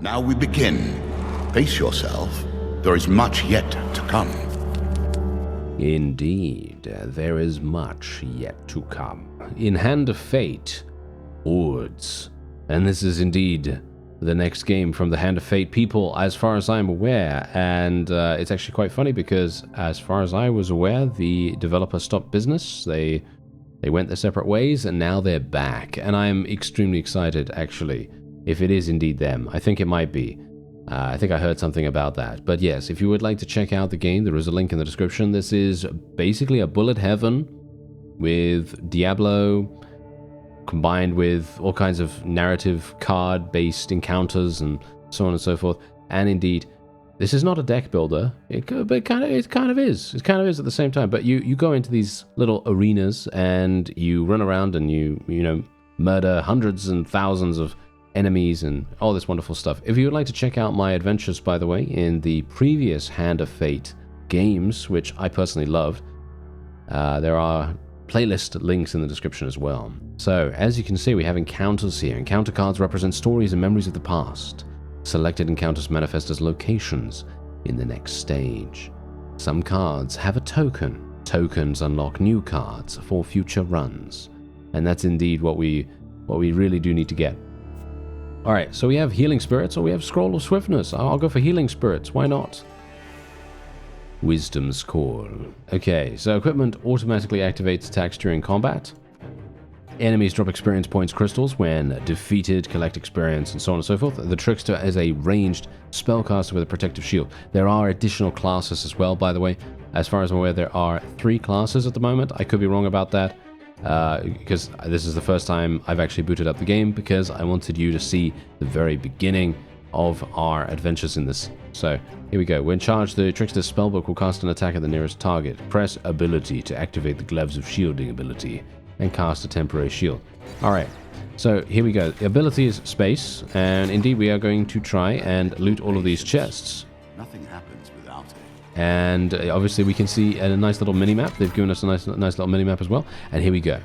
Now we begin. Face yourself. There is much yet to come. Indeed, there is much yet to come. In Hand of Fate Hordes. And this is indeed the next game from the Hand of Fate people, as far as I'm aware. And it's actually quite funny because, as far as I was aware, the developer stopped business. They went their separate ways, and now they're back. And I'm extremely excited, actually, if it is indeed them. I think it might be. I think I heard something about that. But yes, if you would like to check out the game, there is a link in the description. This is basically a bullet heaven with Diablo combined with all kinds of narrative card-based encounters and so on and so forth. And indeed, this is not a deck builder. It kind of is. It kind of is at the same time. But you go into these little arenas and you run around and you murder hundreds and thousands of enemies and all this wonderful stuff. If you would like to check out my adventures, by the way, in the previous Hand of Fate games, which I personally loved, there are playlist links in the description as well. So, as you can see, we have encounters here. Encounter cards represent stories and memories of the past. Selected encounters manifest as locations in the next stage. Some cards have a token. Tokens unlock new cards for future runs. And that's indeed what we really do need to get. Alright, so we have Healing Spirits, or we have Scroll of Swiftness. I'll go for Healing Spirits, why not? Wisdom's Call. Okay, so equipment automatically activates attacks during combat. Enemies drop experience points crystals when defeated, collect experience, and so on and so forth. The Trickster is a ranged spellcaster with a protective shield. There are additional classes as well, by the way. As far as I'm aware, there are 3 classes at the moment. I could be wrong about that, because this is the first time I've actually booted up the game, because I wanted you to see the very beginning of our adventures in this. So, here we go. When charged, the Trickster's spellbook will cast an attack at the nearest target. Press ability to activate the Gloves of Shielding ability and cast a temporary shield. Alright, so here we go. The ability is space, and indeed we are going to try and loot all of these chests. Nothing happens without it. And obviously we can see a nice little mini-map. They've given us a nice little mini-map as well. And here we go.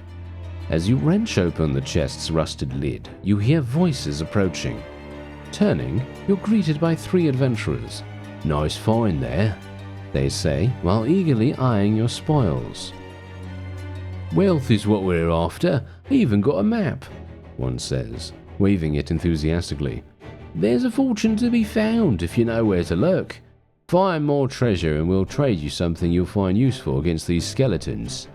As you wrench open the chest's rusted lid, you hear voices approaching. Turning, you're greeted by 3 adventurers. Nice find there, they say, while eagerly eyeing your spoils. Wealth is what we're after. I even got a map, one says, waving it enthusiastically. There's a fortune to be found if you know where to look. Find more treasure and we'll trade you something you'll find useful against these skeletons.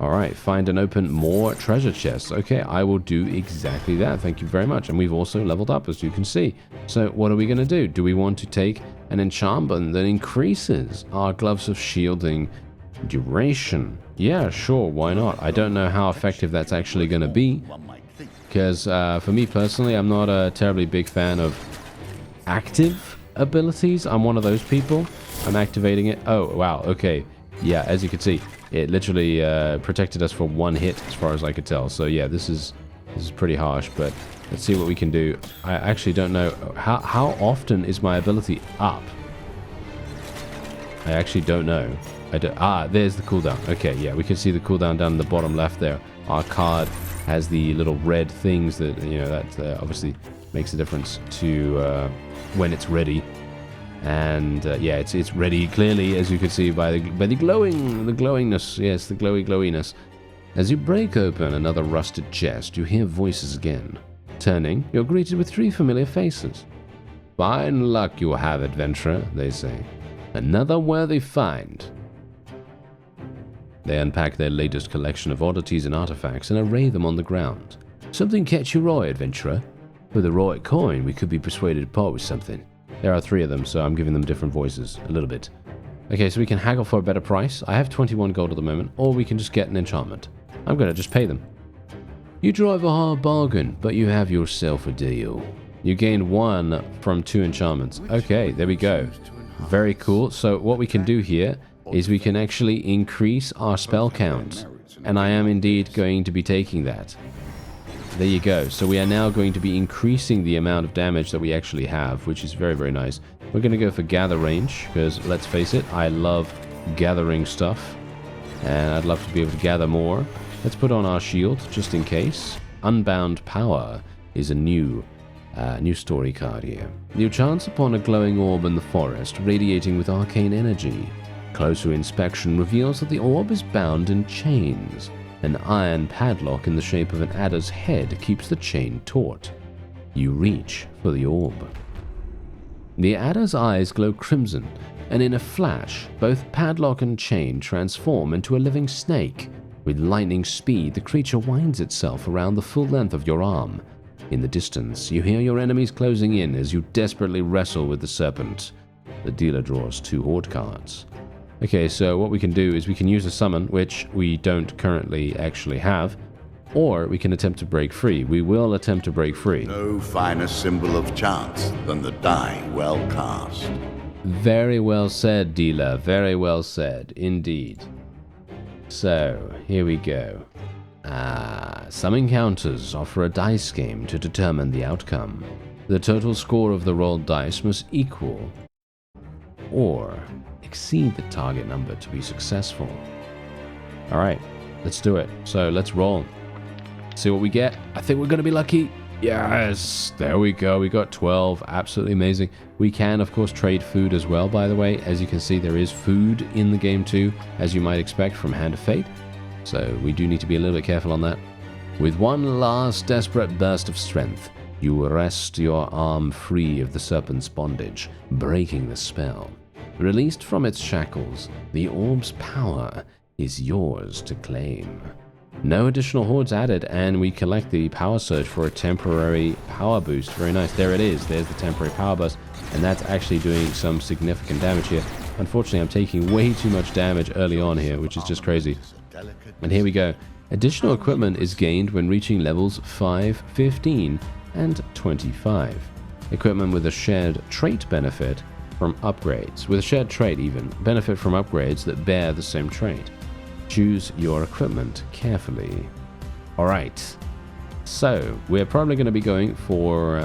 Alright, find and open more treasure chests. Okay, I will do exactly that. Thank you very much. And we've also leveled up, as you can see. So what are we going to do? Do we want to take an enchantment that increases our Gloves of Shielding duration? Yeah, sure, why not? I don't know how effective that's actually going to be, because for me personally, I'm not a terribly big fan of active abilities. I'm one of those people. I'm activating it. Oh, wow, okay. Yeah, as you can see, it literally protected us for 1 hit, as far as I could tell. So yeah, this is pretty harsh, but let's see what we can do. I actually don't know. How often is my ability up? I actually don't know. There's the cooldown. Okay, yeah, we can see the cooldown down in the bottom left there. Our card has the little red things that, that obviously makes a difference to when it's ready. And yeah, it's ready clearly, as you can see by the glowingness. Yes, the glowiness. As you break open another rusted chest, you hear voices again. Turning, you're greeted with 3 familiar faces. Fine luck you have, adventurer, they say. Another worthy find. They unpack their latest collection of oddities and artifacts and array them on the ground. Something catch your eye, adventurer. For the right coin, we could be persuaded to part with something. There are 3 of them, so I'm giving them different voices, a little bit. Okay, so we can haggle for a better price. I have 21 gold at the moment, or we can just get an enchantment. I'm going to just pay them. You drive a hard bargain, but you have yourself a deal. You gain 1 from 2 enchantments. Okay, there we go. Very cool. So what we can do here is we can actually increase our spell count. And I am indeed going to be taking that. There you go. So we are now going to be increasing the amount of damage that we actually have, which is very, very nice. We're going to go for gather range, because let's face it, I love gathering stuff. And I'd love to be able to gather more. Let's put on our shield, just in case. Unbound Power is a new New story card here. You chance upon a glowing orb in the forest, radiating with arcane energy. Closer inspection reveals that the orb is bound in chains. An iron padlock in the shape of an adder's head keeps the chain taut. You reach for the orb. The adder's eyes glow crimson, and in a flash, both padlock and chain transform into a living snake. With lightning speed, the creature winds itself around the full length of your arm. In the distance, you hear your enemies closing in as you desperately wrestle with the serpent. The dealer draws 2 horde cards. Okay, so what we can do is we can use a summon, which we don't currently actually have, or we can attempt to break free. We will attempt to break free. No finer symbol of chance than the die well cast. Very well said, dealer. Very well said, indeed. So, here we go. Some encounters offer a dice game to determine the outcome. The total score of the rolled dice must equal or exceed the target number to be successful. Alright, let's do it. So, let's roll. See what we get. I think we're going to be lucky. Yes, there we go. We got 12. Absolutely amazing. We can, of course, trade food as well, by the way. As you can see, there is food in the game too, as you might expect from Hand of Fate. So we do need to be a little bit careful on that. With one last desperate burst of strength, you wrest your arm free of the serpent's bondage, breaking the spell. Released from its shackles, the orb's power is yours to claim. No additional hordes added, and we collect the power surge for a temporary power boost. Very nice. There it is. There's the temporary power burst, and that's actually doing some significant damage here. Unfortunately, I'm taking way too much damage early on here, which is just crazy. And here we go. Additional equipment is gained when reaching levels 5, 15, and 25. Equipment with a shared trait benefit from upgrades. With a shared trait even, benefit from upgrades that bear the same trait. Choose your equipment carefully. Alright, so we're probably going to be going for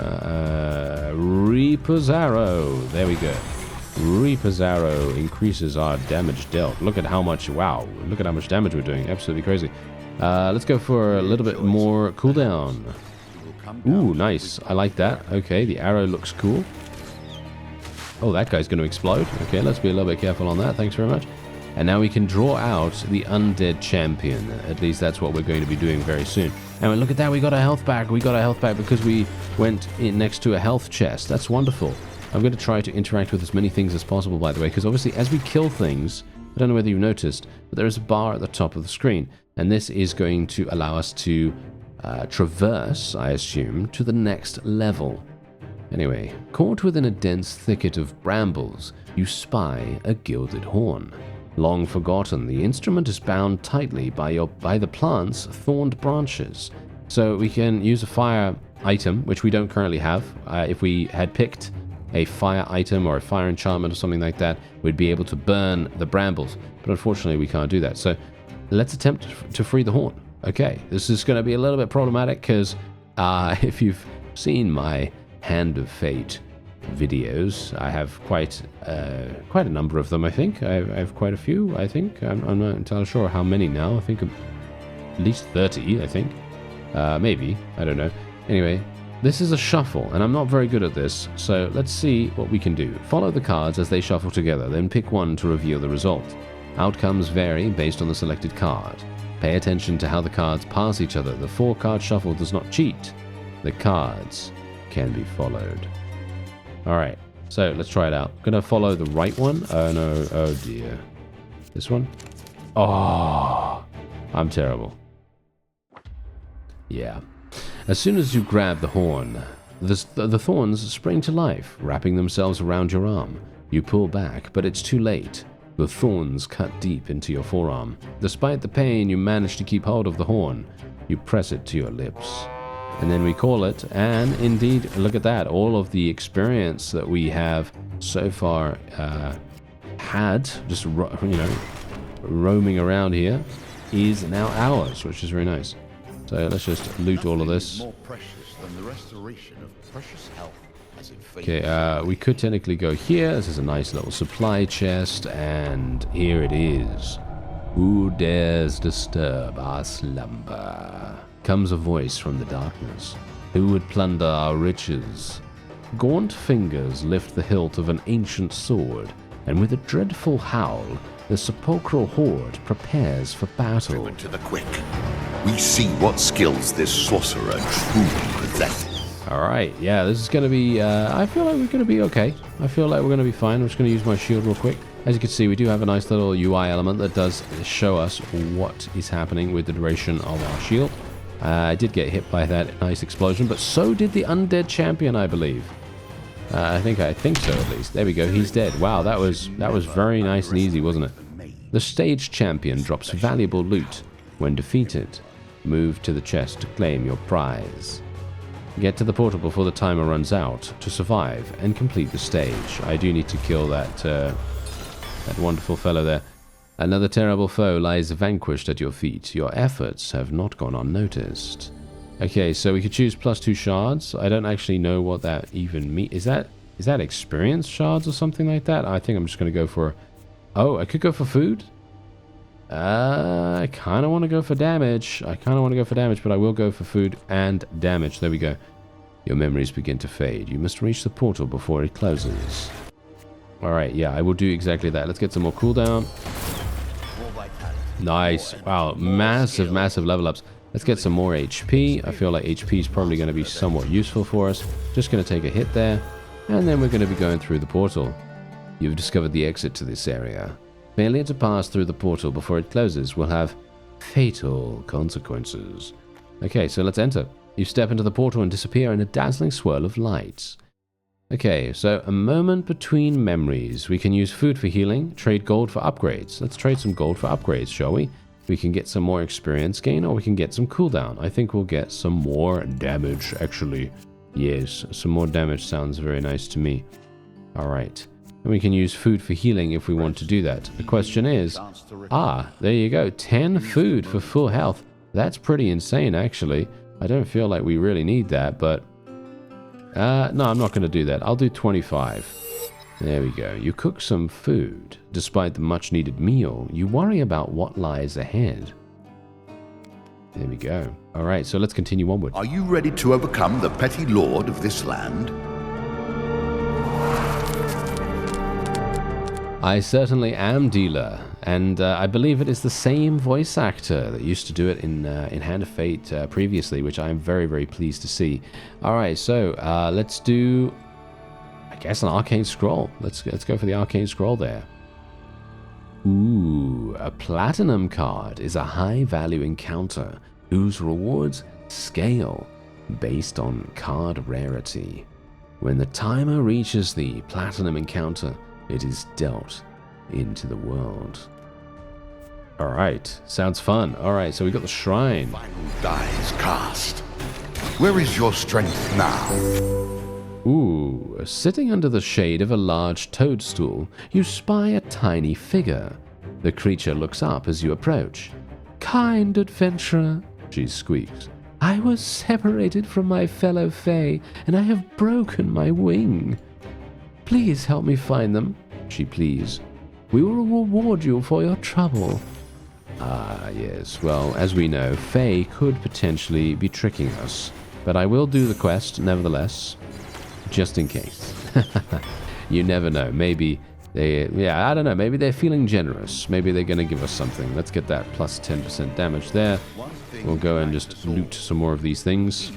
Reaper's Arrow. There we go. Reaper's Arrow increases our damage dealt. Look at how much, wow, look at how much damage we're doing. Absolutely crazy. Let's go for a little bit more cooldown. Ooh, nice. I like that. Okay, the arrow looks cool. Oh, that guy's going to explode. Okay, let's be a little bit careful on that. Thanks very much. And now we can draw out the undead champion. At least that's what we're going to be doing very soon. And look at that, we got a health back. We got a health back because we went in next to a health chest. That's wonderful. I'm going to try to interact with as many things as possible, by the way, because obviously as we kill things, I don't know whether you've noticed, but there is a bar at the top of the screen. And this is going to allow us to traverse, I assume, to the next level. Anyway, caught within a dense thicket of brambles, you spy a gilded horn. Long forgotten, the instrument is bound tightly by the plant's thorned branches. So we can use a fire item, which we don't currently have. If we had picked a fire item or a fire enchantment or something like that, we'd be able to burn the brambles. But unfortunately, we can't do that. So let's attempt to free the horn. Okay, this is going to be a little bit problematic because if you've seen my Hand of Fate videos, I have quite a number of them. I think I have quite a few. I think I'm not entirely sure how many now. I think at least 30. I think maybe, I don't know. Anyway, this is a shuffle, and I'm not very good at this. So let's see what we can do. Follow the cards as they shuffle together, then pick one to reveal the result. Outcomes vary based on the selected card. Pay attention to how the cards pass each other. The 4-card shuffle does not cheat. The cards can be followed. Alright, so let's try it out. I'm gonna follow the right one. Oh no, oh dear. This one? Oh, I'm terrible. Yeah. As soon as you grab the horn, the thorns spring to life, wrapping themselves around your arm. You pull back, but it's too late. The thorns cut deep into your forearm. Despite the pain, you manage to keep hold of the horn. You press it to your lips. And then we call it, and indeed, look at that. All of the experience that we have so far had, just, roaming around here, is now ours, which is very nice. So let's just loot all of this. More precious than the restoration of precious health, as in Fate. Okay, we could technically go here. This is a nice little supply chest, and here it is. Who dares disturb our slumber? Comes a voice from the darkness. Who would plunder our riches? Gaunt fingers lift the hilt of an ancient sword, and with a dreadful howl, the sepulchral horde prepares for battle. To the quick. We see what skills this sorcerer truly possesses. Alright, yeah, this is going to be, I feel like we're going to be okay. I feel like we're going to be fine. I'm just going to use my shield real quick. As you can see, we do have a nice little UI element that does show us what is happening with the duration of our shield. I did get hit by that nice explosion, but so did the undead champion, I believe. I think so at least. There we go, he's dead. Wow, that was very nice and easy, wasn't it? The stage champion drops valuable loot when defeated. Move to the chest to claim your prize. Get to the portal before the timer runs out to survive and complete the stage. I do need to kill that wonderful fellow there. Another terrible foe lies vanquished at your feet. Your efforts have not gone unnoticed. Okay, so we could choose +2 shards. I don't actually know what that even means. Is that experience shards or something like that? I think I'm just going to go for... Oh, I could go for food? I kind of want to go for damage. But I will go for food and damage. There we go. Your memories begin to fade. You must reach the portal before it closes. Alright, yeah, I will do exactly that. Let's get some more cooldown. Nice. Wow, massive level ups. Let's get some more HP. I feel like HP is probably going to be somewhat useful for us. Just going to take a hit there. And then we're going to be going through the portal. You've discovered the exit to this area. Failure to pass through the portal before it closes will have fatal consequences. Okay, so let's enter. You step into the portal and disappear in a dazzling swirl of lights. Okay, so a moment between memories. We can use food for healing, trade gold for upgrades. Let's trade some gold for upgrades, shall we? We can get some more experience gain, or we can get some cooldown. I think we'll get some more damage, actually. Yes, some more damage sounds very nice to me. Alright. And we can use food for healing if we want to do that. The question is, there you go, 10 food for full health. That's pretty insane, actually. I don't feel like we really need that, but... no, I'm not going to do that. I'll do 25. There we go. You cook some food. Despite the much-needed meal, you worry about what lies ahead. There we go. Alright, so let's continue onward. Are you ready to overcome the petty lord of this land? I certainly am, dealer, and I believe it is the same voice actor that used to do it in Hand of Fate previously, which I'm very, very pleased to see. Alright, so let's do, I guess, an arcane scroll. Let's go for the arcane scroll there. Ooh, a platinum card is a high-value encounter whose rewards scale based on card rarity. When the timer reaches the platinum encounter, it is dealt into the world. Alright, sounds fun. Alright, so we got the shrine. Final dies cast. Where is your strength now? Ooh, sitting under the shade of a large toadstool, you spy a tiny figure. The creature looks up as you approach. "Kind adventurer," she squeaks. "I was separated from my fellow Fae, and I have broken my wing. Please help me find them," she pleads. "We will reward you for your trouble." Ah, yes. Well, as we know, Fae could potentially be tricking us. But I will do the quest, nevertheless. Just in case. You never know. Maybe they... Yeah, I don't know. Maybe they're feeling generous. Maybe they're going to give us something. Let's get that plus 10% damage there. We'll go and just loot some more of these things.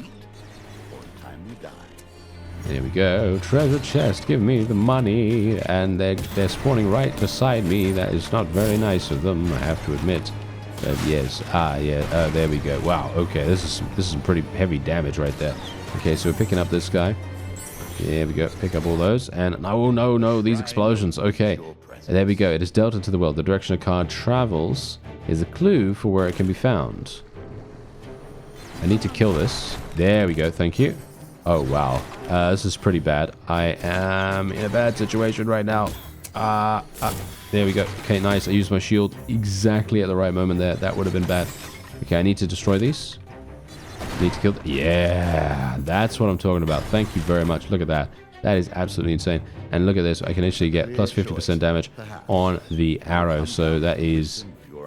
There we go. Treasure chest, give me the money. And they're spawning right beside me. That is not very nice of them, I have to admit. But yes. Yeah. There we go. Wow. Okay, this is some pretty heavy damage right there. Okay, so we're picking up this guy. There we go. Pick up all those. And no, these explosions. Okay. There we go. It is dealt into the world. The direction a card travels is a clue for where it can be found. I need to kill this. There we go. Thank you. Oh, wow. This is pretty bad. I am in a bad situation right now. There we go. Okay, nice. I used my shield exactly at the right moment there. That would have been bad. Okay, I need to destroy these. Need to kill... Yeah, that's what I'm talking about. Thank you very much. Look at that. That is absolutely insane. And look at this. I can actually get plus 50% damage on the arrow. So that is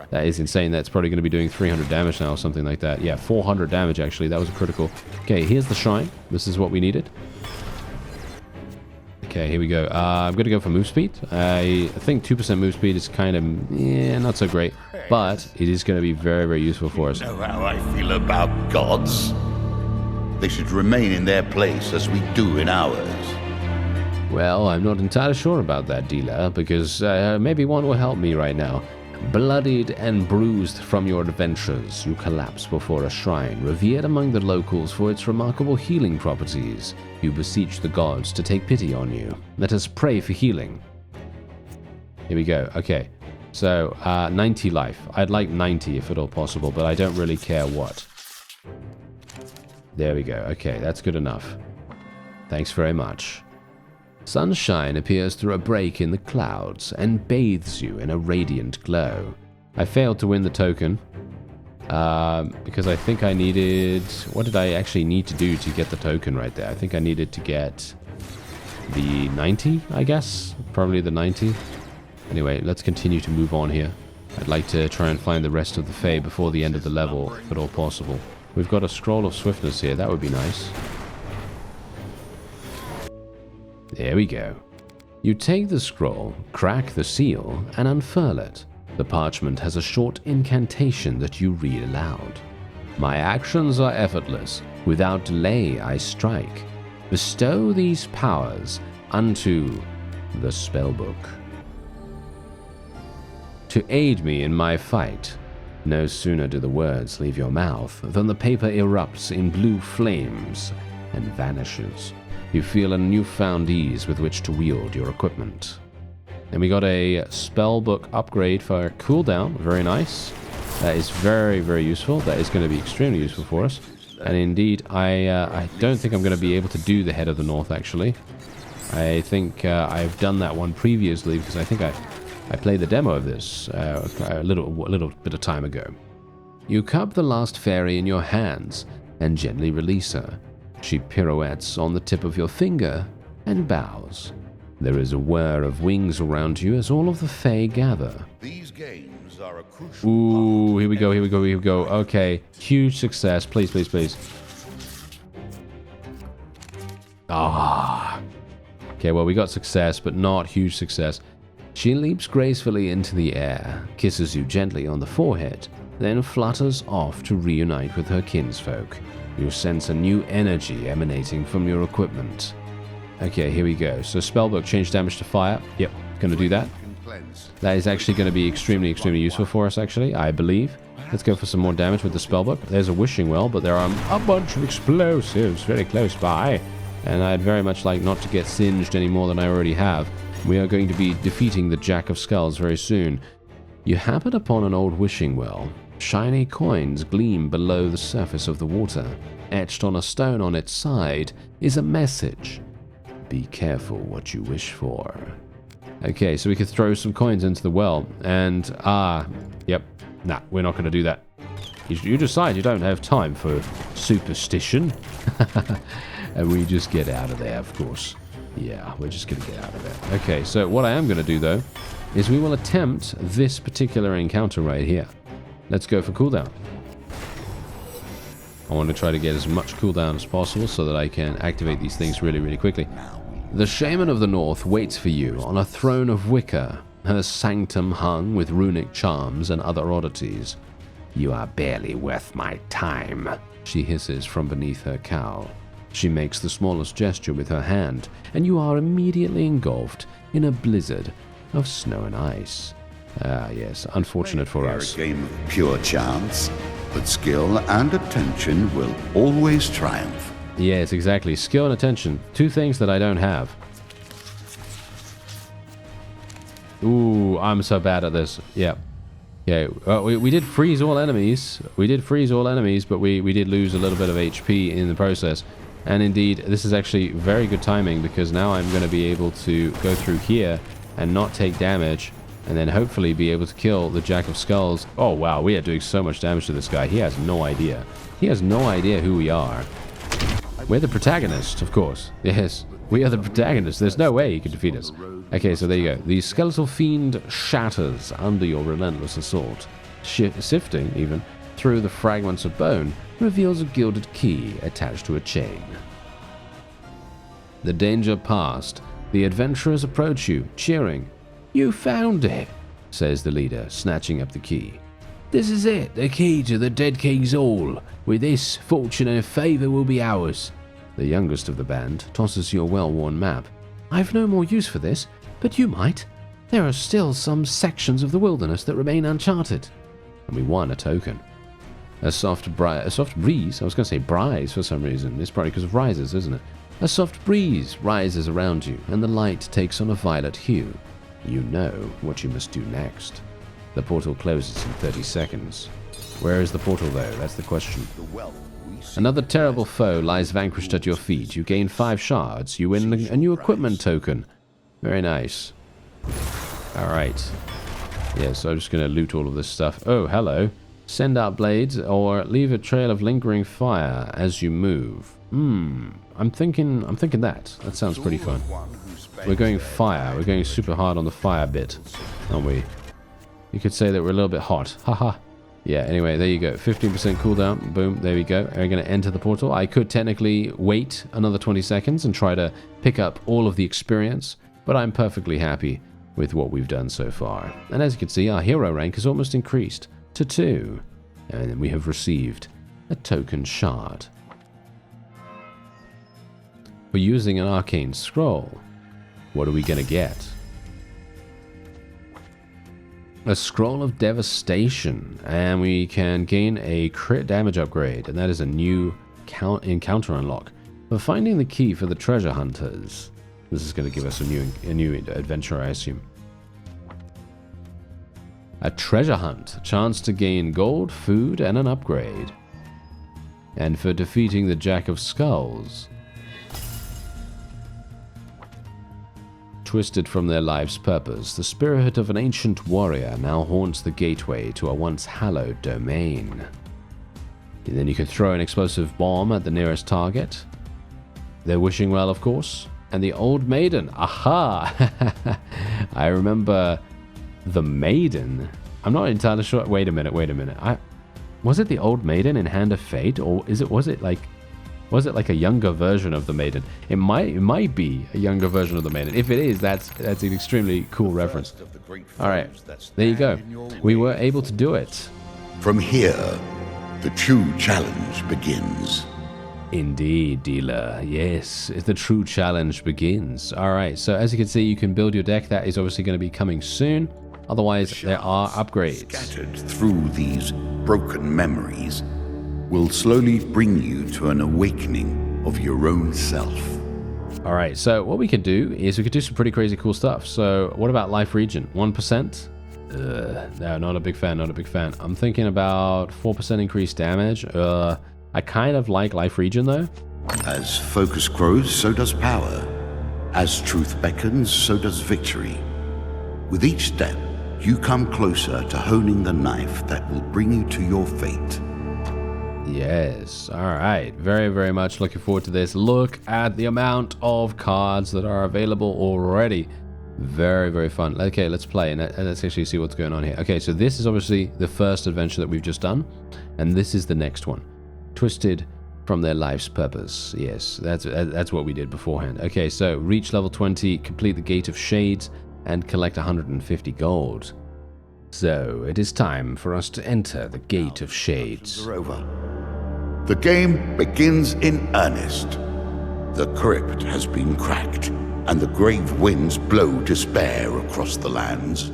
That is insane. That's probably going to be doing 300 damage now or something like that. Yeah, 400 damage actually. That was a critical. Okay, here's the shrine. This is what we needed. Okay, here we go. I'm going to go for move speed. I think 2% move speed is kind of, not so great. But it is going to be very, very useful for us. You know how I feel about gods? They should remain in their place as we do in ours. Well, I'm not entirely sure about that, dealer, because maybe one will help me right now. Bloodied and bruised from your adventures, you collapse before a shrine revered among the locals for its remarkable healing properties. You beseech the gods to take pity on you. Let us pray for healing. Here we go. Okay, so 90 life. I'd like 90 if at all possible, but I don't really care what. There we go. Okay, that's good enough. Thanks very much. Sunshine appears through a break in the clouds and bathes you in a radiant glow. I failed to win the token because I think I needed... What did I actually need to do to get the token right there? I think I needed to get the 90, I guess. Probably the 90. Anyway, let's continue to move on here. I'd like to try and find the rest of the Fae before the end of the level, if at all possible. We've got a scroll of swiftness here. That would be nice. There we go. You take the scroll, crack the seal, and unfurl it. The parchment has a short incantation that you read aloud. My actions are effortless. Without delay I strike. Bestow these powers unto the spellbook. To aid me in my fight. No sooner do the words leave your mouth than the paper erupts in blue flames and vanishes. You feel a newfound ease with which to wield your equipment. And we got a spellbook upgrade for cooldown. Very nice. That is very, very useful. That is going to be extremely useful for us. And indeed, I don't think I'm going to be able to do the Head of the North, actually. I think I've done that one previously because I think I played the demo of this a little bit of time ago. You cup the last fairy in your hands and gently release her. She pirouettes on the tip of your finger and bows. There is a whir of wings around you as all of the Fae gather. These games are a crucial Ooh, here we go, here we go, here we go. Okay, huge success. Please, please, please. Ah. Okay, well, we got success, but not huge success. She leaps gracefully into the air, kisses you gently on the forehead, then flutters off to reunite with her kinsfolk. You sense a new energy emanating from your equipment. Okay, here we go. So spellbook, change damage to fire. Yep, gonna do that. That is actually going to be extremely, extremely useful for us, actually, I believe. Let's go for some more damage with the spellbook. There's a wishing well, but there are a bunch of explosives very close by. And I'd very much like not to get singed any more than I already have. We are going to be defeating the Jack of Skulls very soon. You happen upon an old wishing well. Shiny coins gleam below the surface of the water. Etched on a stone on its side is a message. Be careful what you wish for. Okay, so we could throw some coins into the well. And, yep. Nah, we're not going to do that. You decide you don't have time for superstition. And we just get out of there, of course. Yeah, we're just going to get out of there. Okay, so what I am going to do, though, is we will attempt this particular encounter right here. Let's go for cooldown. I want to try to get as much cooldown as possible so that I can activate these things really, really quickly. The Shaman of the North waits for you on a throne of wicker, her sanctum hung with runic charms and other oddities. You are barely worth my time, she hisses from beneath her cowl. She makes the smallest gesture with her hand, and you are immediately engulfed in a blizzard of snow and ice. Ah, yes, unfortunate for us. A game of pure chance, but skill and attention will always triumph. Yes, exactly. Skill and attention. Two things that I don't have. Ooh, I'm so bad at this. Yep. Yeah, we did freeze all enemies. We did freeze all enemies, but we did lose a little bit of HP in the process. And indeed, this is actually very good timing because now I'm going to be able to go through here and not take damage and then hopefully be able to kill the Jack of Skulls. Oh, wow, we are doing so much damage to this guy. He has no idea. He has no idea who we are. We're the protagonist, of course. Yes, we are the protagonist. There's no way he can defeat us. Okay, so there you go. The skeletal fiend shatters under your relentless assault. Sifting, even, through the fragments of bone, reveals a gilded key attached to a chain. The danger past, the adventurers approach you, cheering. "You found it," says the leader, snatching up the key. "This is it, the key to the Dead King's Hall. With this, fortune and favour will be ours." The youngest of the band tosses you a well-worn map. "I've no more use for this, but you might. There are still some sections of the wilderness that remain uncharted." And we won a token. A soft breeze, I was going to say brise for some reason. It's probably because of rises, isn't it? A soft breeze rises around you, and the light takes on a violet hue. You know what you must do next. The portal closes in 30 seconds. Where is the portal, though? That's the question. Another terrible foe lies vanquished at your feet. You gain 5 shards. You win a new equipment token. Very nice. Alright. Yeah, so I'm just going to loot all of this stuff. Oh, hello. Send out blades or leave a trail of lingering fire as you move. I'm thinking that. That sounds pretty fun. We're going fire. We're going super hard on the fire bit, aren't we? You could say that we're a little bit hot. Haha. Yeah, anyway, there you go. 15% cooldown. Boom, there we go. We're going to enter the portal. I could technically wait another 20 seconds and try to pick up all of the experience, but I'm perfectly happy with what we've done so far. And as you can see, our hero rank has almost increased to 2. And we have received a token shard. We're using an arcane scroll. What are we going to get? A scroll of devastation, and we can gain a crit damage upgrade, and that is a new encounter unlock. For finding the key for the treasure hunters, this is going to give us a new adventure, I assume. A treasure hunt, a chance to gain gold, food, and an upgrade. And for defeating the Jack of Skulls. Twisted from their life's purpose, the spirit of an ancient warrior now haunts the gateway to a once hallowed domain. And then you can throw an explosive bomb at the nearest target. They're wishing well, of course. And the old maiden. Aha! I remember the maiden. I'm not entirely sure. Wait a minute. Was it the old maiden in Hand of Fate, or was it like a younger version of the maiden? It might be a younger version of the maiden. If it is, that's an extremely cool reference. All right, there you go. We were able to do it. From here, the true challenge begins. Indeed, dealer. Yes, the true challenge begins. All right, so as you can see, you can build your deck. That is obviously going to be coming soon. Otherwise, there are upgrades. Scattered through these broken memories will slowly bring you to an awakening of your own self. All right, so what we could do is we could do some pretty crazy cool stuff. So what about life regen? 1%? No, not a big fan, I'm thinking about 4% increased damage. I kind of like life regen though. As focus grows, so does power. As truth beckons, so does victory. With each step, you come closer to honing the knife that will bring you to your fate. Yes, all right. Very, very much looking forward to this. Look at the amount of cards that are available already. Very, very fun. Okay, let's play and let's actually see what's going on here. Okay, so this is obviously the first adventure that we've just done, and this is the next one. Twisted from their life's purpose. Yes, that's what we did beforehand. Okay, so reach level 20, complete the Gate of Shades, and collect 150 gold. So it is time for us to enter the Gate of Shades. Over. The game begins in earnest. The crypt has been cracked, and the grave winds blow despair across the lands.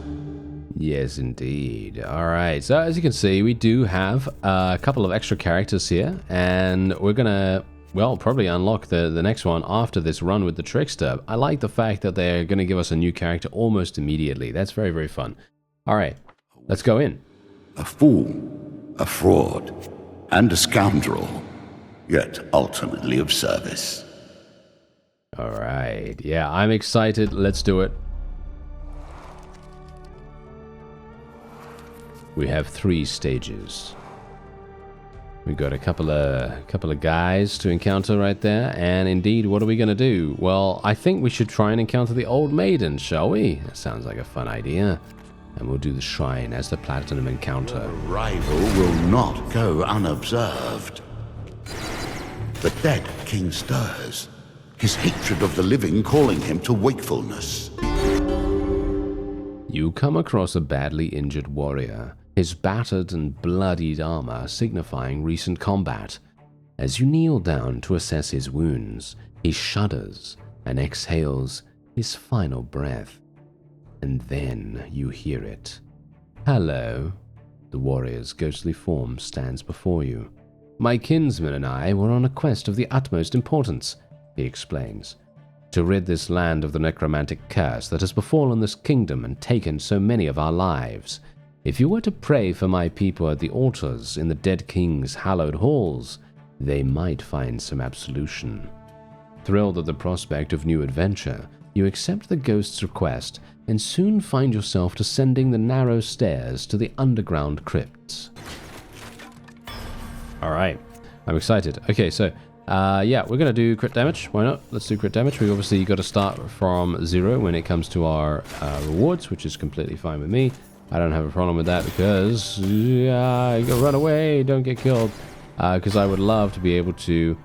Yes, indeed. All right, so as you can see, we do have a couple of extra characters here, and we're gonna, well, probably unlock the next one after this run with the Trickster. I like the fact that they're gonna give us a new character almost immediately. That's very, very fun. All right, let's go in. A fool, a fraud, and a scoundrel, yet ultimately of service. All right, yeah, I'm excited. Let's do it. We have 3 stages. We got a couple of guys to encounter right there, and indeed, what are we gonna do? Well, I think we should try and encounter the old maiden, shall we? That sounds like a fun idea. and we'll do the shrine as the platinum encounter. Your arrival will not go unobserved. The dead king stirs, his hatred of the living calling him to wakefulness. You come across a badly injured warrior, his battered and bloodied armor signifying recent combat. As you kneel down to assess his wounds, he shudders and exhales his final breath. And then you hear it. Hello. The warrior's ghostly form stands before you. My kinsman and I were on a quest of the utmost importance, he explains, to rid this land of the necromantic curse that has befallen this kingdom and taken so many of our lives. If you were to pray for my people at the altars in the dead king's hallowed halls, they might find some absolution. Thrilled at the prospect of new adventure, you accept the ghost's request and soon find yourself descending the narrow stairs to the underground crypts. Alright, I'm excited. Okay, so, yeah, we're going to do crit damage. Why not? Let's do crit damage. We obviously got to start from 0 when it comes to our rewards, which is completely fine with me. I don't have a problem with that because, run away, don't get killed. Because I would love to be able to,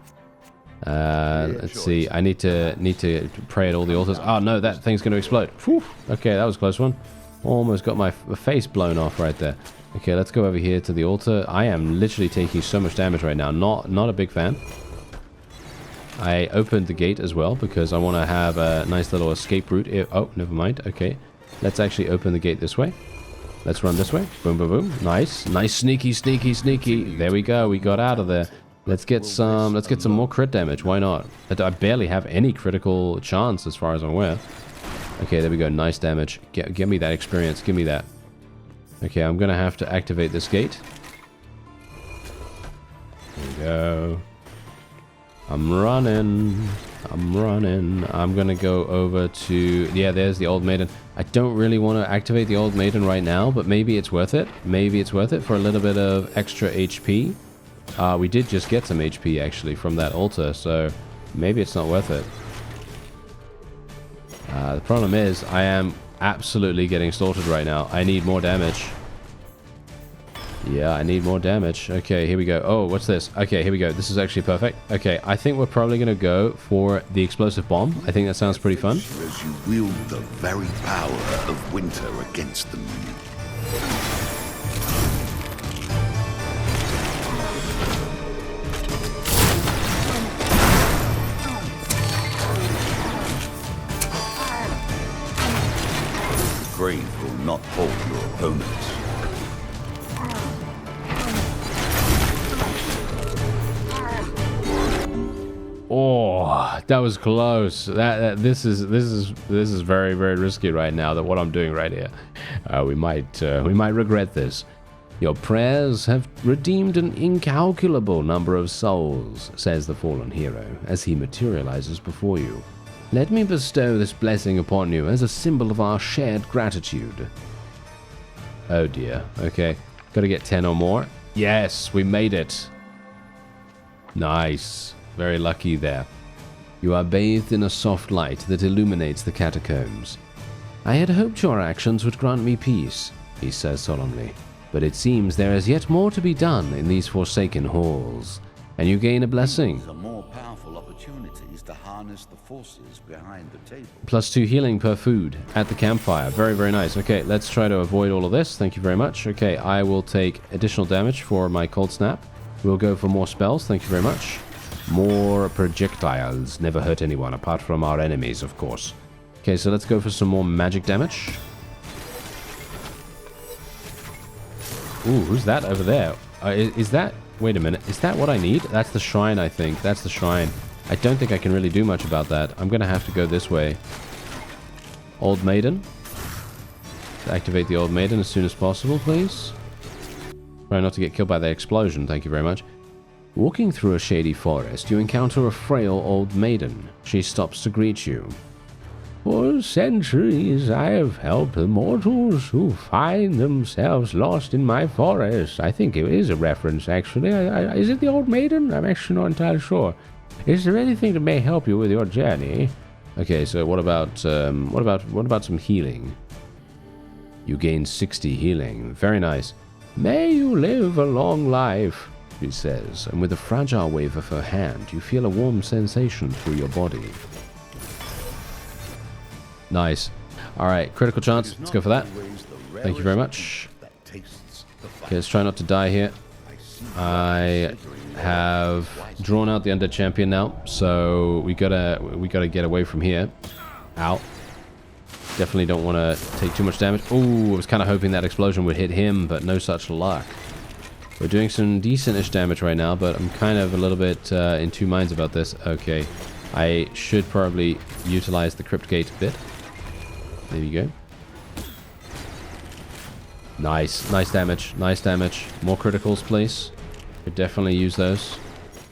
let's see, I need to pray at all the altars. Oh no, that thing's going to explode. Whew. Okay, that was a close one. Almost got my face blown off right there. Okay, let's go over here to the altar. I am literally taking so much damage right now. Not a big fan. I opened the gate as well because I want to have a nice little escape route. Oh, never mind. Okay, let's actually open the gate this way. Let's run this way. Boom, boom, boom. Nice. Nice, sneaky, sneaky, sneaky. There we go. We got out of there. Let's get some more crit damage. Why not? I barely have any critical chance as far as I'm aware. Okay, there we go. Nice damage. Give me that experience. Give me that. Okay, I'm going to have to activate this gate. There we go. I'm running. I'm going to go over to... Yeah, there's the Old Maiden. I don't really want to activate the Old Maiden right now, but maybe it's worth it. Maybe it's worth it for a little bit of extra HP. We did just get some HP, actually, from that altar, so maybe it's not worth it. The problem is, I am absolutely getting slaughtered right now. I need more damage. Yeah, I need more damage. Okay, here we go. Oh, what's this? Okay, here we go. This is actually perfect. Okay, I think we're probably going to go for the explosive bomb. I think that sounds pretty fun. As you wield the very power of winter against them. The grave will not hold your opponents. Oh, that was close. This is very, very risky right now. That what I'm doing right here, we might regret this. Your prayers have redeemed an incalculable number of souls, says the fallen hero as he materializes before you. Let me bestow this blessing upon you as a symbol of our shared gratitude. Oh dear. Okay, gotta get 10 or more. Yes, we made it. Nice. Very lucky there. You are bathed in a soft light that illuminates the catacombs. I had hoped your actions would grant me peace, he says solemnly, but it seems there is yet more to be done in these forsaken halls, and you gain a blessing. These are more powerful opportunities to harness the forces behind the table. +2 healing per food at the campfire. Very, very nice. Okay, let's try to avoid all of this. Thank you very much. Okay, I will take additional damage for my cold snap. We'll go for more spells. Thank you very much. More projectiles never hurt anyone apart from our enemies, of course. Okay, so let's go for some more magic damage. Ooh, who's that over there? Is that... Wait a minute. Is that what I need? That's the shrine, I think. That's the shrine. I don't think I can really do much about that. I'm going to have to go this way. Old Maiden. Activate the Old Maiden as soon as possible, please. Try not to get killed by the explosion. Thank you very much. Walking through a shady forest, you encounter a frail old maiden. She stops to greet you. For centuries I have helped the mortals who find themselves lost in my forest. I think it is a reference, actually. Is it the old maiden? I'm actually not entirely sure. Is there anything that may help you with your journey? Okay, so what about some healing? You gain 60 healing. Very nice. May you live a long life, she says, and with a fragile wave of her hand, you feel a warm sensation through your body. Nice. Alright, critical chance. Let's go for that. Thank you very much. Okay, let's try not to die here. I have drawn out the undead champion now, so we gotta get away from here. Ow. Definitely don't want to take too much damage. Oh, I was kind of hoping that explosion would hit him, but no such luck. We're doing some decent-ish damage right now, but I'm kind of a little bit in two minds about this. Okay, I should probably utilize the crypt gate a bit. There you go. Nice. Nice damage. Nice damage. More criticals, please. Could definitely use those.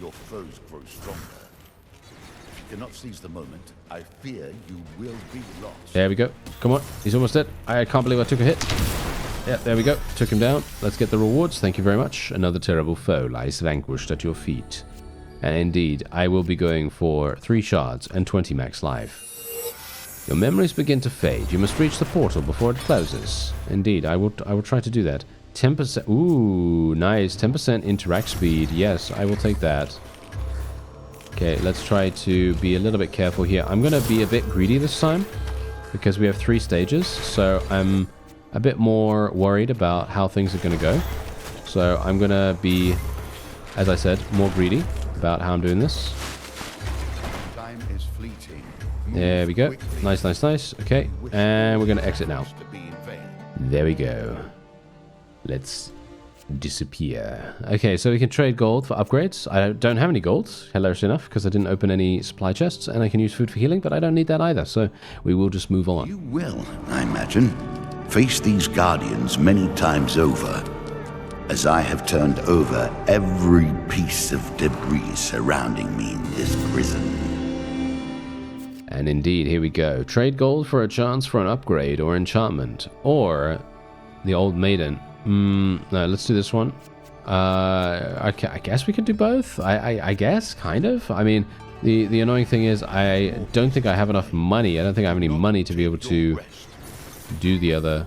Your foes grow stronger. If you cannot seize the moment, I fear you will be lost. There we go. Come on. He's almost dead. I can't believe I took a hit. Yeah, there we go. Took him down. Let's get the rewards. Thank you very much. Another terrible foe lies vanquished at your feet. And indeed, I will be going for 3 shards and 20 max life. Your memories begin to fade. You must reach the portal before it closes. Indeed, I will try to do that. 10%. Ooh, nice. 10% interact speed. Yes, I will take that. Okay, let's try to be a little bit careful here. I'm going to be a bit greedy this time because we have 3 stages. So I'm a bit more worried about how things are going to go. So I'm going to be, as I said, more greedy about how I'm doing this. Time is fleeting. There we go. Nice, nice, nice. Okay, and we're going to exit now. There we go. Let's disappear. Okay, so we can trade gold for upgrades. I don't have any gold, hilarious enough, because I didn't open any supply chests, and I can use food for healing, but I don't need that either, so we will just move on. You will, I imagine, face these guardians many times over, as I have turned over every piece of debris surrounding me in this prison. And indeed, here we go. Trade gold for a chance for an upgrade or enchantment, or the old maiden. No, let's do this one. I guess we could do both. I guess, kind of. I mean, the annoying thing is I don't think I have enough money. I don't think I have any money to be able to do the other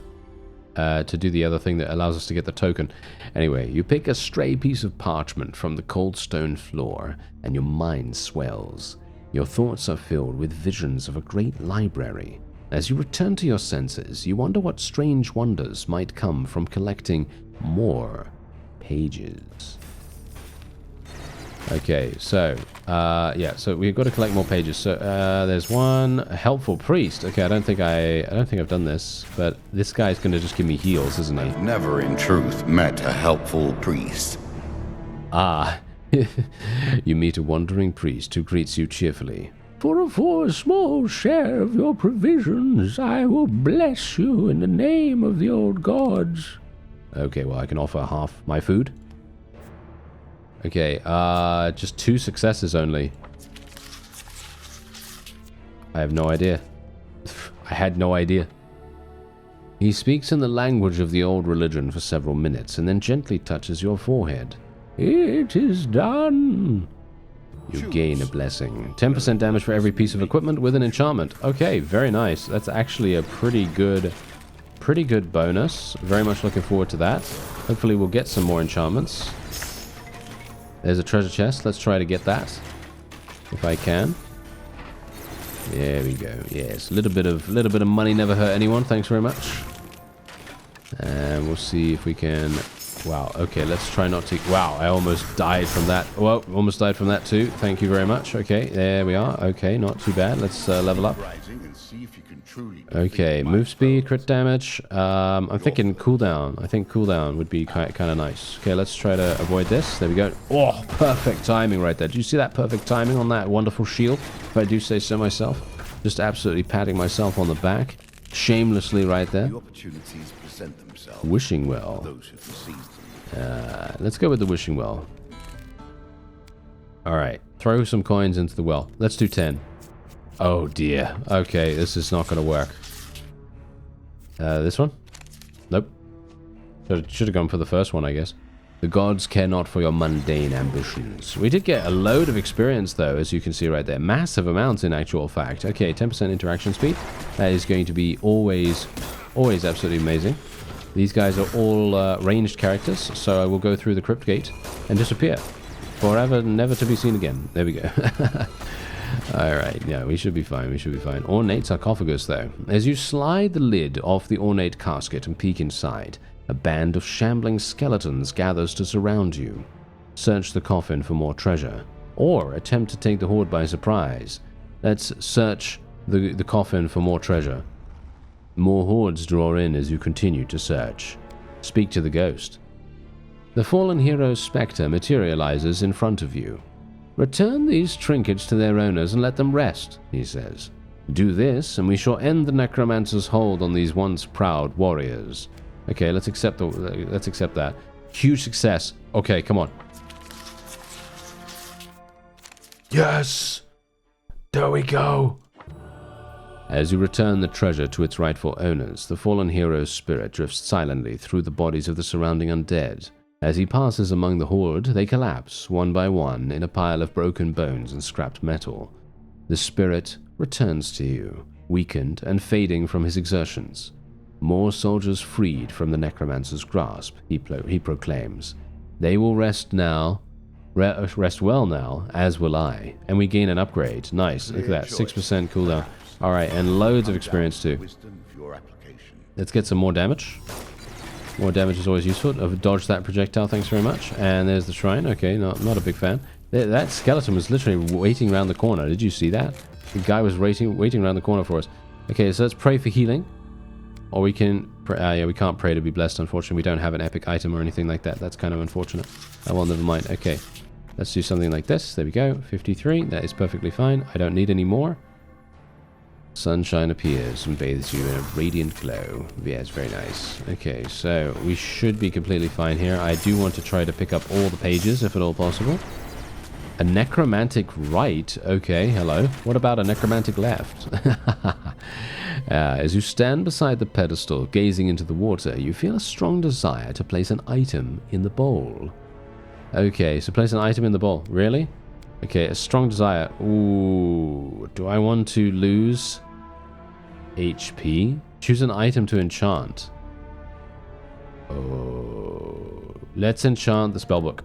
thing that allows us to get the token. Anyway, you pick a stray piece of parchment from the cold stone floor, and your mind swells. Your thoughts are filled with visions of a great library. As you return to your senses, you wonder what strange wonders might come from collecting more pages. Okay, so, yeah, so we've got to collect more pages. So, there's one, a helpful priest. Okay, I don't think I've done this, but this guy's going to just give me heals, isn't he? I've never in truth met a helpful priest. Ah, you meet a wandering priest who greets you cheerfully. For a small share of your provisions, I will bless you in the name of the old gods. Okay, well, I can offer half my food. Okay, just 2 successes only. I have no idea. I had no idea. He speaks in the language of the old religion for several minutes and then gently touches your forehead. It is done. You gain a blessing. 10% damage for every piece of equipment with an enchantment. Okay, very nice. That's actually a pretty good bonus. Very much looking forward to that. Hopefully we'll get some more enchantments. There's a treasure chest. Let's try to get that, if I can. There we go. Yes, a little bit of money never hurt anyone. Thanks very much. And we'll see if we can. Wow, okay, let's try not to... Wow, I almost died from that. Well, almost died from that too. Thank you very much. Okay, there we are. Okay, not too bad. Let's level up. Okay, move speed, crit damage. I'm thinking cooldown. I think cooldown would be kind of nice. Okay, let's try to avoid this. There we go. Oh, perfect timing right there. Did you see that perfect timing on that wonderful shield? If I do say so myself. Just absolutely patting myself on the back. Shamelessly right there. Wishing well. Let's go with the wishing well. Alright, throw some coins into the well. Let's do 10. Oh dear. Okay, this is not going to work. This one? Nope. Should have gone for the first one, I guess. The gods care not for your mundane ambitions. We did get a load of experience, though, as you can see right there. Massive amounts, in actual fact. Okay, 10% interaction speed. That is going to be always Always absolutely amazing. These guys are all ranged characters, so I will go through the crypt gate and disappear. Forever, never to be seen again. There we go. Alright, yeah, we should be fine, we should be fine. Ornate sarcophagus, though. As you slide the lid off the ornate casket and peek inside, a band of shambling skeletons gathers to surround you. Search the coffin for more treasure, or attempt to take the horde by surprise. Let's search the coffin for more treasure. More hordes draw in as you continue to search. Speak to the ghost. The fallen hero's spectre materializes in front of you. Return these trinkets to their owners and let them rest, he says. Do this, and we shall end the necromancer's hold on these once proud warriors. Okay, let's accept that. Huge success. Okay, come on. Yes! There we go! As you return the treasure to its rightful owners, the fallen hero's spirit drifts silently through the bodies of the surrounding undead. As he passes among the horde, they collapse, one by one, in a pile of broken bones and scrapped metal. The spirit returns to you, weakened and fading from his exertions. More soldiers freed from the necromancer's grasp, he proclaims. They will rest now, rest well now, as will I. And we gain an upgrade. Nice, look at that, 6% cooldown. Alright, and loads of experience too. Let's get some more damage. More damage is always useful. I've dodged that projectile, thanks very much. And there's the shrine. Okay, not a big fan. That skeleton was literally waiting around the corner. Did you see that? The guy was waiting around the corner for us. Okay, so let's pray for healing. Or we can... yeah, we can't pray to be blessed, unfortunately. We don't have an epic item or anything like that. That's kind of unfortunate. Oh, well, never mind. Okay, let's do something like this. There we go. 53. That is perfectly fine. I don't need any more. Sunshine appears and bathes you in a radiant glow. Yes, very nice. Okay, so we should be completely fine here. I do want to try to pick up all the pages, if at all possible. A necromantic right? Okay, hello. What about a necromantic left? As you stand beside the pedestal, gazing into the water, you feel a strong desire to place an item in the bowl. Okay, so place an item in the bowl. Really? Okay, a strong desire. Ooh, do I want to lose HP? Choose an item to enchant. Oh, let's enchant the spellbook.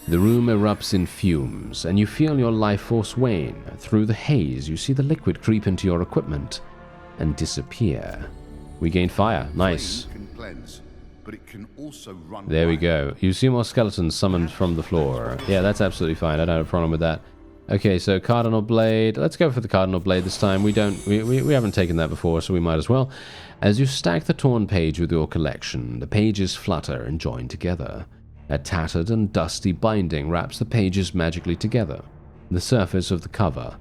The room erupts in fumes, and you feel your life force wane. Through the haze, you see the liquid creep into your equipment and disappear. We gain fire. Nice. But it can also run there we go. You see more skeletons summoned from the floor. Yeah, that's absolutely fine. I don't have a problem with that. Okay, so Cardinal Blade. Let's go for the Cardinal Blade this time. We haven't taken that before, so we might as well. As you stack the torn page with your collection, the pages flutter and join together. A tattered and dusty binding wraps the pages magically together. The surface of the cover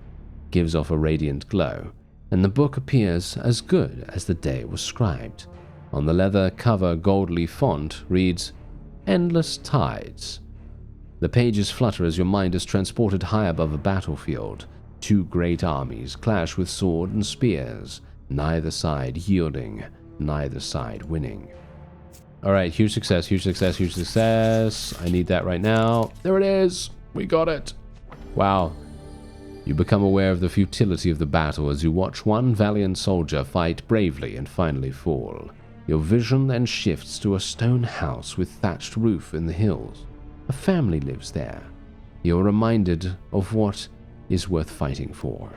gives off a radiant glow, and the book appears as good as the day was scribed. On the leather cover gold leaf font reads, Endless Tides. The pages flutter as your mind is transported high above a battlefield. Two great armies clash with sword and spears, neither side yielding, neither side winning. Alright, huge success, huge success, huge success. I need that right now. There it is! We got it! Wow. You become aware of the futility of the battle as you watch one valiant soldier fight bravely and finally fall. Your vision then shifts to a stone house with thatched roof in the hills. A family lives there. You're reminded of what is worth fighting for.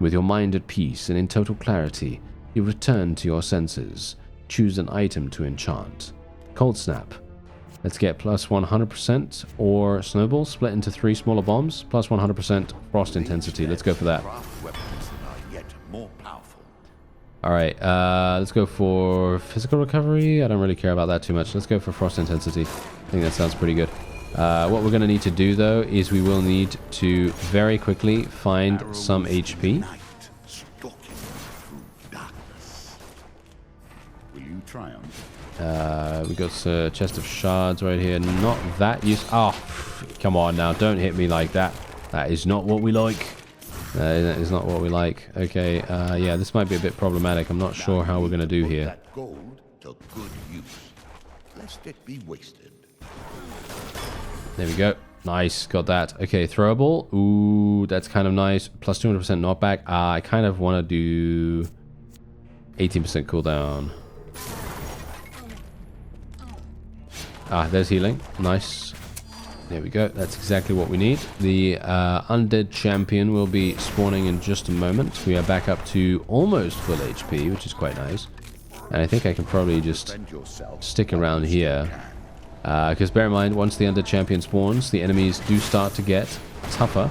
With your mind at peace and in total clarity, you return to your senses. Choose an item to enchant. Cold Snap. Let's get plus 100% or Snowball split into 3 smaller bombs. Plus 100% Frost Intensity. Let's go for that. Alright, let's go for Physical Recovery. I don't really care about that too much. Let's go for Frost Intensity. I think that sounds pretty good. What we're going to need to do, though, is we will need to very quickly find some HP. Will you triumph? We got a chest of shards right here. Not that use. Oh, come on now. Don't hit me like that. That is not what we like. That is not what we like. Okay, yeah, this might be a bit problematic. I'm not sure how we're going to do here. That gold to good use. Lest it be wasted. There we go. Nice, got that. Okay, throwable. Ooh, that's kind of nice. Plus 200% knockback. I kind of want to do 18% cooldown. Ah, there's healing. Nice. There we go. That's exactly what we need. The undead champion will be spawning in just a moment. We are back up to almost full HP, which is quite nice. And I think I can probably just stick around here. Because bear in mind, once the undead champion spawns, the enemies do start to get tougher.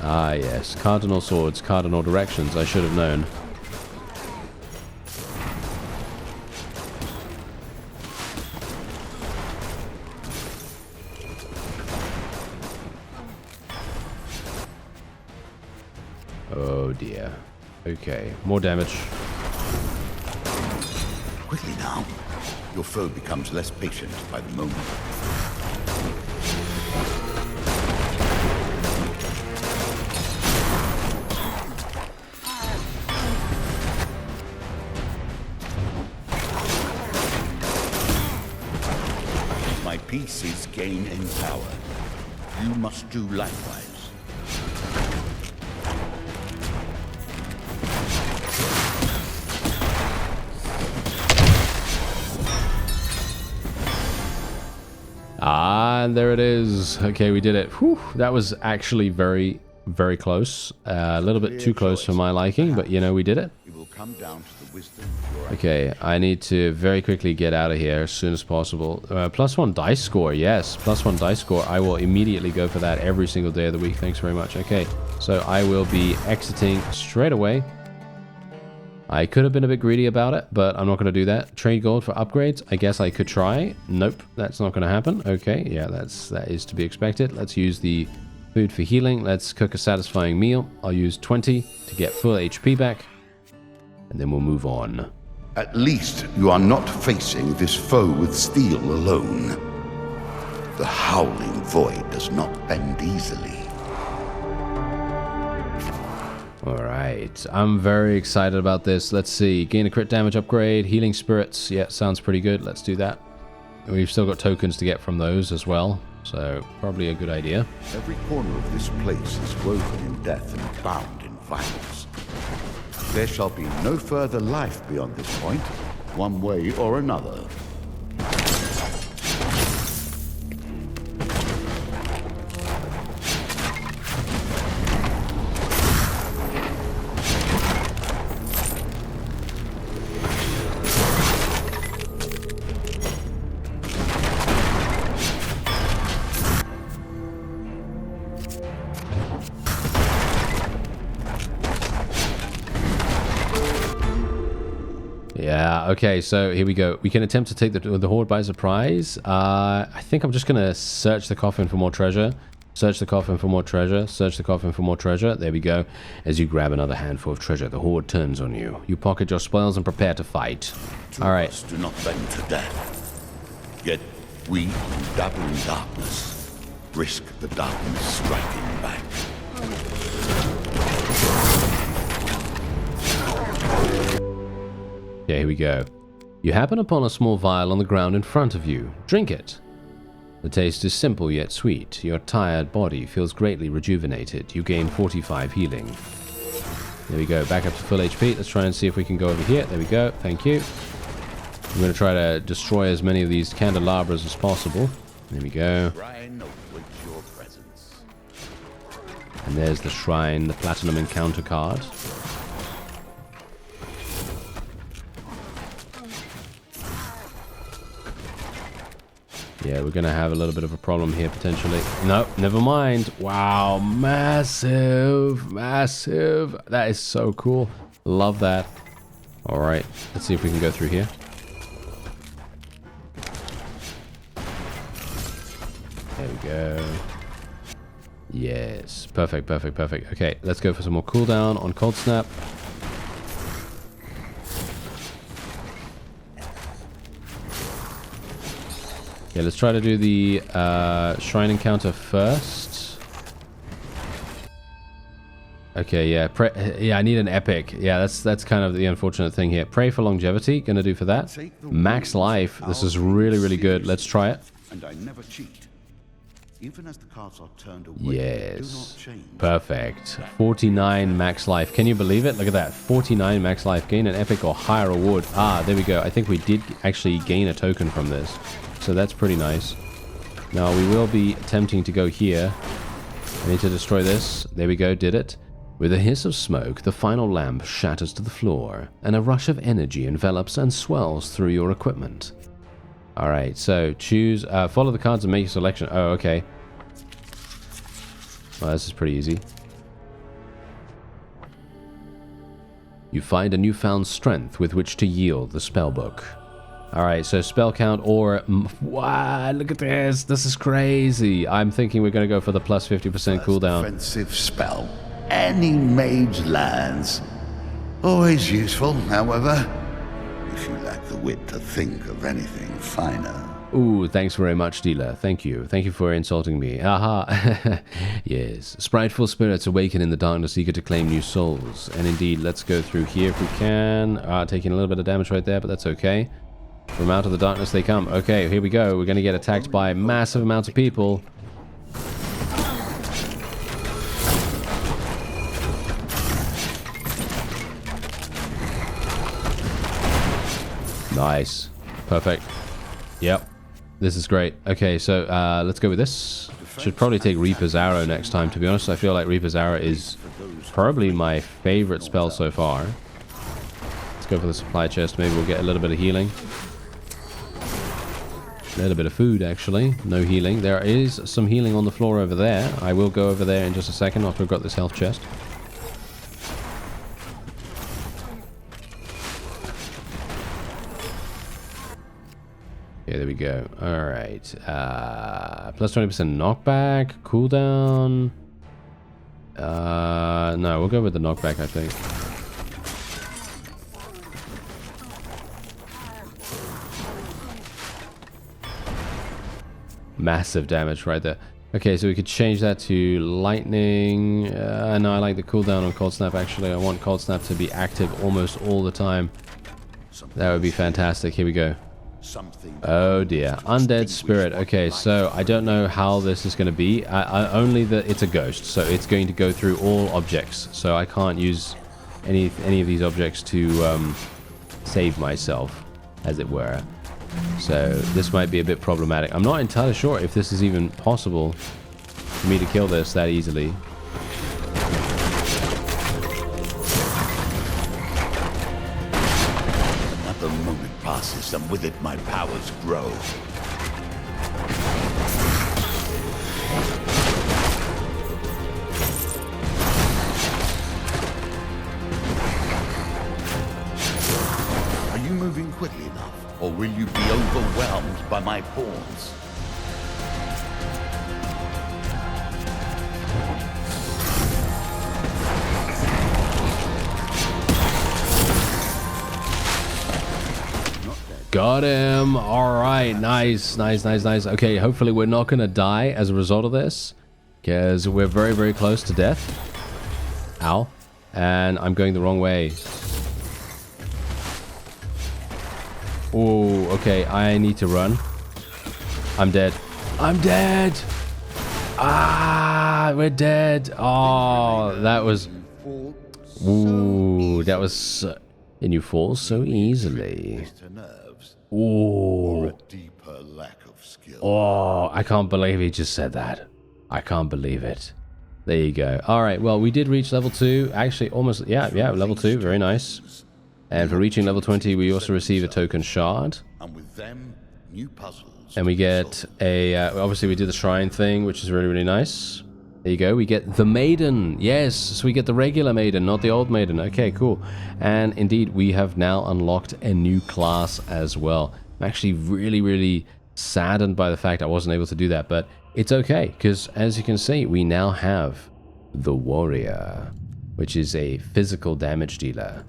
Ah, yes. Cardinal swords, cardinal directions. I should have known. Oh dear. Okay, more damage. Quickly now. Your foe becomes less patient by the moment. My pieces gain in power. You must do likewise. Ah, and there it is. Okay, we did it. Whew, that was actually very, very close. A little bit too close for my liking, but you know, we did it. Okay, I need to very quickly get out of here as soon as possible. +1 dice score, yes. +1 dice score. I will immediately go for that every single day of the week. Thanks very much. Okay, so I will be exiting straight away. I could have been a bit greedy about it, but I'm not going to do that. Trade gold for upgrades. I guess I could try. Nope, that's not going to happen. Okay, yeah, that is to be expected. Let's use the food for healing. Let's cook a satisfying meal. I'll use 20 to get full HP back, and then we'll move on. At least you are not facing this foe with steel alone. The howling void does not bend easily. Alright, I'm very excited about this. Let's see. Gain a crit damage upgrade, healing spirits. Yeah, sounds pretty good. Let's do that. We've still got tokens to get from those as well, so probably a good idea. Every corner of this place is woven in death and bound in violence. There shall be no further life beyond this point, one way or another. Yeah, okay, so here we go. We can attempt to take the horde by surprise. I think I'm just going to search the coffin for more treasure. Search the coffin for more treasure. Search the coffin for more treasure. There we go. As you grab another handful of treasure, the horde turns on you. You pocket your spoils and prepare to fight. All right. Do not bend to death. Yet we who dabble in darkness risk the darkness striking back. Yeah, here we go. You happen upon a small vial on the ground in front of you. Drink it. The taste is simple yet sweet. Your tired body feels greatly rejuvenated. You gain 45 healing. There we go. Back up to full HP. Let's try and see if we can go over here. There we go. Thank you. I'm going to try to destroy as many of these candelabras as possible. There we go. And there's the shrine, the platinum encounter card. Yeah, we're going to have a little bit of a problem here, potentially. No, never mind. Wow, massive, massive. That is so cool. Love that. All right, let's see if we can go through here. There we go. Yes, perfect, perfect, perfect. Okay, let's go for some more cooldown on Cold Snap. Okay, let's try to do the shrine encounter first. Okay, yeah, I need an epic. Yeah, that's kind of the unfortunate thing here. Pray for longevity, gonna do for that. Max life, this is really, really good. Let's try it. And I never cheat. Even as the cards are turned away, they do not Yes. change. Perfect. 49 max life. Can you believe it? Look at that. 49 max life. Gain an epic or higher reward. Ah, there we go. I think we did actually gain a token from this. So that's pretty nice. Now we will be attempting to go here. I need to destroy this. There we go. Did it. With a hiss of smoke, the final lamp shatters to the floor, and a rush of energy envelops and swells through your equipment. Alright, so choose, follow the cards and make a selection. Oh, okay. Well, this is pretty easy. You find a newfound strength with which to yield the spellbook. Alright, so spell count or... Wow, look at this. This is crazy. I'm thinking we're going to go for the plus 50% cooldown. Defensive spell. Any mage lands. Always useful, however, if you lack the wit to think of anything finer. Ooh, thanks very much, dealer. Thank you. Thank you for insulting me. Aha. Yes. Spriteful spirits awaken in the darkness, eager to claim new souls. And indeed, let's go through here if we can. Taking a little bit of damage right there, but that's okay. From out of the darkness they come. Okay, here we go. We're going to get attacked by massive amounts of people. Nice. Perfect. Yep. This is great. Okay, so let's go with this. Should probably take Reaper's Arrow next time, to be honest. I feel like Reaper's Arrow is probably my favorite spell so far. Let's go for the supply chest. Maybe we'll get a little bit of healing. A little bit of food, actually. No healing. There is some healing on the floor over there. I will go over there in just a second after I've got this health chest. Yeah, there we go. Alright. Plus 20% knockback. Cooldown. No, we'll go with the knockback, I think. Massive damage right there. Okay, so we could change that to lightning. No, I like the cooldown on Cold Snap, actually. I want Cold Snap to be active almost all the time. That would be fantastic. Here we go. Oh dear. Undead Spirit. Okay, so I don't know how this is going to be. Only that it's a ghost, so it's going to go through all objects. So I can't use any of these objects to save myself, as it were. So this might be a bit problematic. I'm not entirely sure if this is even possible for me to kill this that easily. Another moment passes, and with it my powers grow. Are you moving quickly enough? Or will you be overwhelmed by my hordes? Got him. All right. Nice, nice, nice, nice. Okay, hopefully we're not going to die as a result of this, because we're very, very close to death. Ow. And I'm going the wrong way. Oh, okay. I need to run. I'm dead. I'm dead. Ah, we're dead. Oh, that was... Ooh, that was... And you fall so easily. Ooh. Oh, I can't believe he just said that. I can't believe it. There you go. All right, well, we did reach level 2. Actually, almost... Yeah, level 2. Very nice. And for reaching level 20, we also receive a token shard. And with them, new puzzles. And we get a... obviously, we did the shrine thing, which is really, really nice. There you go. We get the maiden. Yes, so we get the regular maiden, not the old maiden. Okay, cool. And indeed, we have now unlocked a new class as well. I'm actually really, really saddened by the fact I wasn't able to do that, but it's okay, because as you can see, we now have the warrior, which is a physical damage dealer.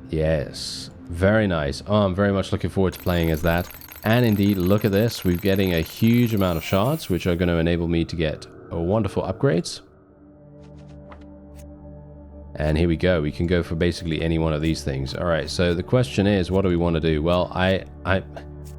Yes, very nice. Oh, I'm very much looking forward to playing as that. And indeed, look at this. We're getting a huge amount of shards, which are going to enable me to get wonderful upgrades. And here we go. We can go for basically any one of these things. All right, so the question is, what do we want to do? Well,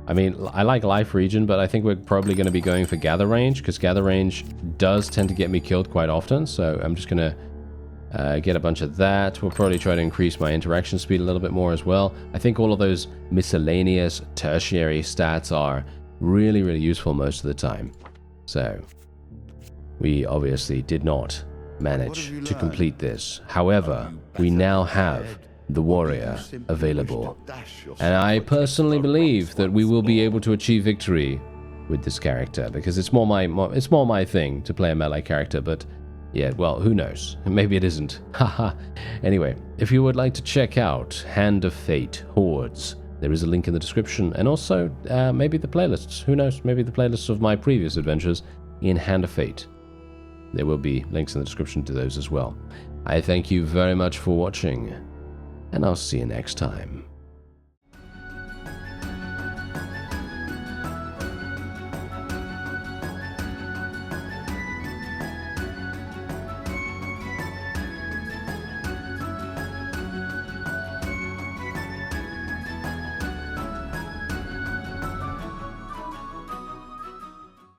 I mean, I like life regen, but I think we're probably going to be going for gather range, because gather range does tend to get me killed quite often, so I'm just going to get a bunch of that. We'll probably try to increase my interaction speed a little bit more as well. I think all of those miscellaneous tertiary stats are really, really useful most of the time. So, we obviously did not manage to complete this. However, we now have the warrior available. And I personally believe that we will be able to achieve victory with this character, because it's more my thing to play a melee character, but yeah, well, who knows? Maybe it isn't. Haha. Anyway, if you would like to check out Hand of Fate Hordes, there is a link in the description, and also maybe the playlists. Who knows? Maybe the playlists of my previous adventures in Hand of Fate. There will be links in the description to those as well. I thank you very much for watching, and I'll see you next time.